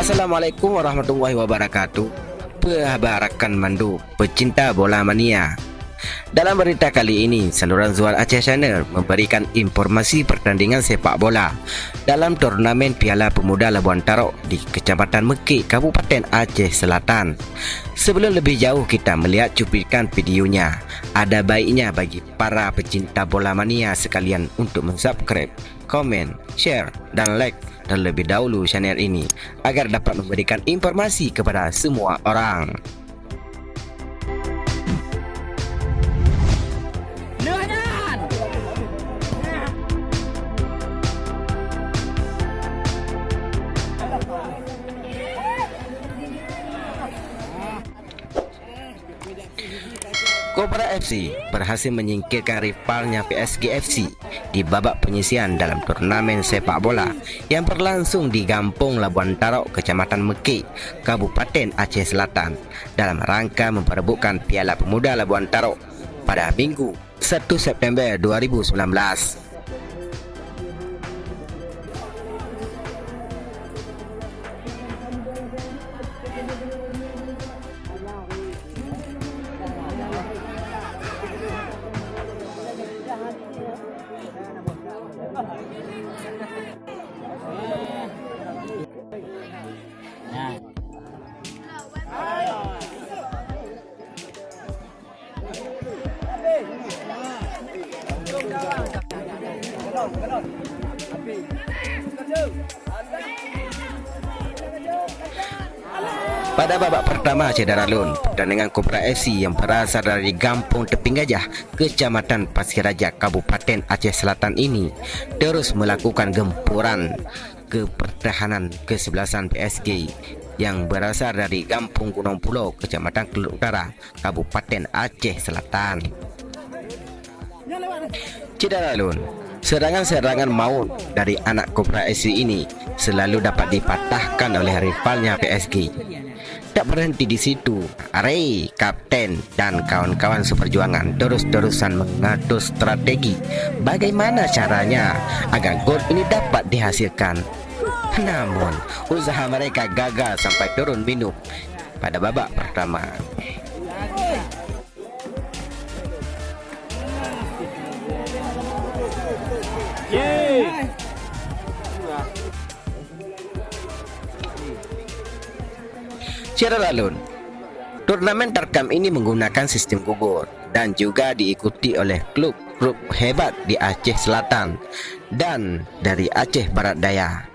Assalamualaikum warahmatullahi wabarakatuh. Perhabarakan mandu pecinta bola mania. Dalam berita kali ini, saluran Zuan Aceh Channel memberikan informasi pertandingan sepak bola dalam turnamen Piala Pemuda Labuan Tarok di Kecamatan Mekik, Kabupaten Aceh Selatan. Sebelum lebih jauh kita melihat cuplikan videonya, ada baiknya bagi para pecinta bola mania sekalian untuk mensubscribe, komen, share, dan like terlebih dahulu channel ini agar dapat memberikan informasi kepada semua orang. Cobra FC berhasil menyingkirkan rivalnya PSG FC di babak penyisihan dalam turnamen sepak bola yang berlangsung di Kampung Labuan Tarok, Kecamatan Mekik, Kabupaten Aceh Selatan dalam rangka memperebutkan Piala Pemuda Labuan Tarok pada Minggu 1 September 2019. Pada babak pertama Aceh Daralun, pertandingan Cobra FC yang berasal dari Kampung Teping Gajah, Kecamatan Pasir Raja, Kabupaten Aceh Selatan ini terus melakukan gempuran ke pertahanan kesebelasan PSG yang berasal dari Kampung Gunung Pulau, Kecamatan Keluk Utara, Kabupaten Aceh Selatan. Cedaralun, serangan-serangan maut dari anak Cobra FC ini selalu dapat dipatahkan oleh rivalnya PSG. Tak berhenti di situ, Ray, kapten dan kawan-kawan seperjuangan terus-terusan mengatur strategi bagaimana caranya agar gol ini dapat dihasilkan. Namun, usaha mereka gagal sampai turun minum pada babak pertama. Cedaralun, turnamen terkam ini menggunakan sistem gugur dan juga diikuti oleh klub-klub hebat di Aceh Selatan dan dari Aceh Barat Daya.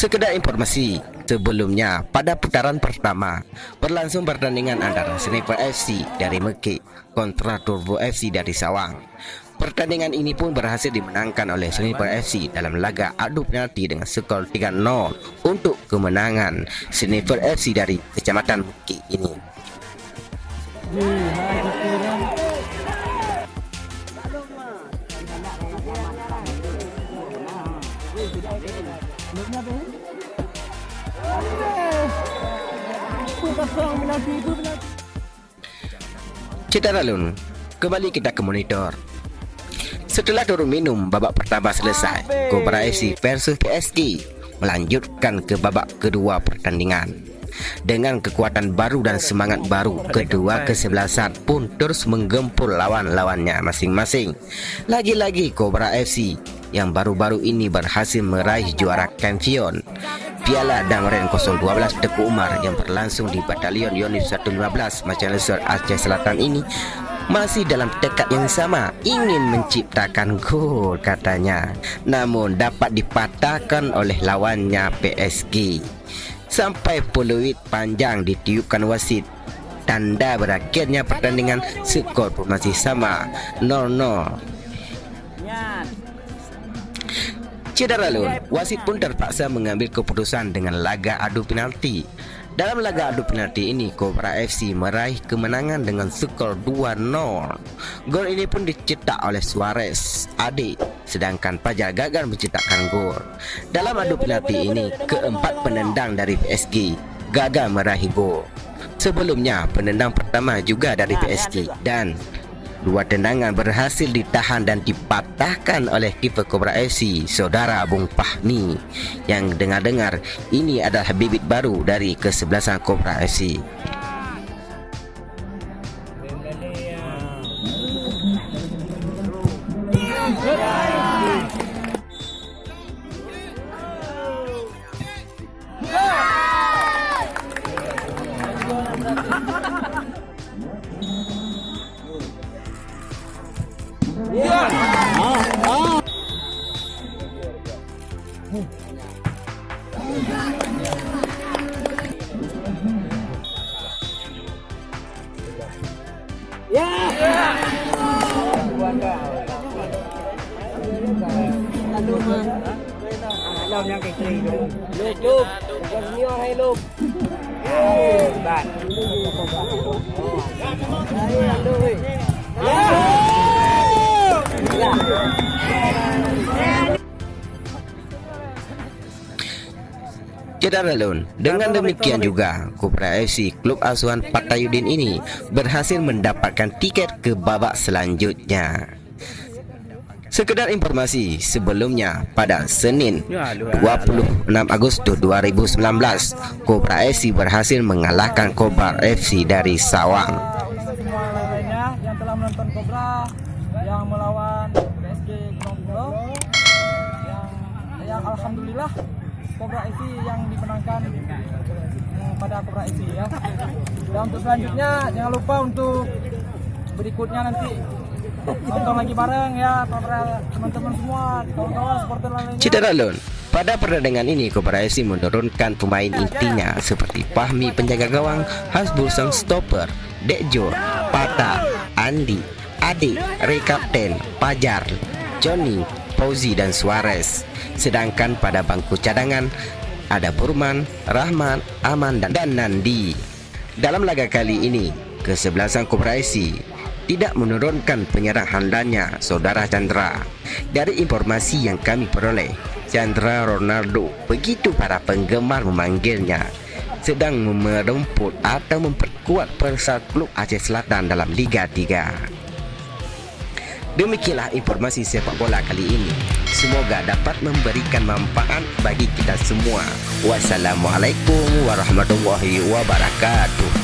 Sekedar informasi, sebelumnya pada putaran pertama berlangsung pertandingan antara Sniper FC dari Mekik kontra Turbo FC dari Sawang. Pertandingan ini pun berhasil dimenangkan oleh Sniper FC dalam laga adu penalti dengan skor 3-0 untuk kemenangan Sniper FC dari Kecamatan Mekik ini. Cedaralun, kembali kita ke monitor. Setelah turun minum babak pertama selesai, Cobra FC versus PSG melanjutkan ke babak kedua pertandingan. Dengan kekuatan baru dan semangat baru, kedua kesebelasan pun terus menggempur lawan-lawannya masing-masing. Lagi-lagi Cobra FC yang baru-baru ini berhasil meraih juara kampion Piala Damren 012 Teguh Umar yang berlangsung di Batalion Yonif 115 Macanesar Aceh Selatan ini masih dalam tekad yang sama, ingin menciptakan gol katanya, namun dapat dipatahkan oleh lawannya PSG. Sampai peluit panjang ditiupkan wasit, tanda berakhirnya pertandingan, skor pun masih sama 0-0. Cedaralun, wasit pun terpaksa mengambil keputusan dengan laga adu penalti. Dalam laga adu penalti ini, Cobra FC meraih kemenangan dengan skor 2-0. Gol ini pun dicetak oleh Suarez adik, sedangkan Fajar gagal mencetakkan gol. Dalam adu penalti ini, keempat penendang dari PSG gagal meraih gol. Sebelumnya, penendang pertama juga dari PSG dan dua tendangan berhasil ditahan dan dipatahkan oleh kiper Kobra FC, saudara Bung Fahmi, yang dengar-dengar ini adalah bibit baru dari kesebelasan Kobra FC. Làm yang cái gì luôn, lục, còn nhiều hay lục, bạn, Cedera Lun. Dengan demikian juga, Kobra FC klub asuhan Patayudin ini berhasil mendapatkan tiket ke babak selanjutnya. Sekedar informasi, sebelumnya pada Senin 26 Agustus 2019, Kobra FC berhasil mengalahkan Kobar FC dari Sawang. semua lainnya yang telah menonton Kobra yang melawan PSG Gunung Puro, yang alhamdulillah Kobra FC yang dimenangkan pada Kobra FC ya. Dan untuk selanjutnya jangan lupa untuk berikutnya nanti nonton lagi bareng ya para teman-teman semua, kawan-kawan supporter lainnya. Cedera Lun. Pada pertandingan ini, Kobra FC menurunkan pemain intinya seperti Fahmi penjaga gawang, Hasbul sang stopper, Dekjo, Pata, Andi, Adik, Ray Kapten, Pajar, Johnny, Fauzi dan Suarez. Sedangkan pada bangku cadangan ada Burman, Rahman, Aman dan Nandi. Dalam laga kali ini, kesebelasan Kobra FC tidak menurunkan penyerang handalnya, saudara Chandra. Dari informasi yang kami peroleh, Chandra Ronaldo, begitu para penggemar memanggilnya, sedang merumput atau memperkuat persat klub Aceh Selatan dalam Liga 3. Demikianlah informasi sepak bola kali ini. Semoga dapat memberikan manfaat bagi kita semua. Wassalamualaikum warahmatullahi wabarakatuh.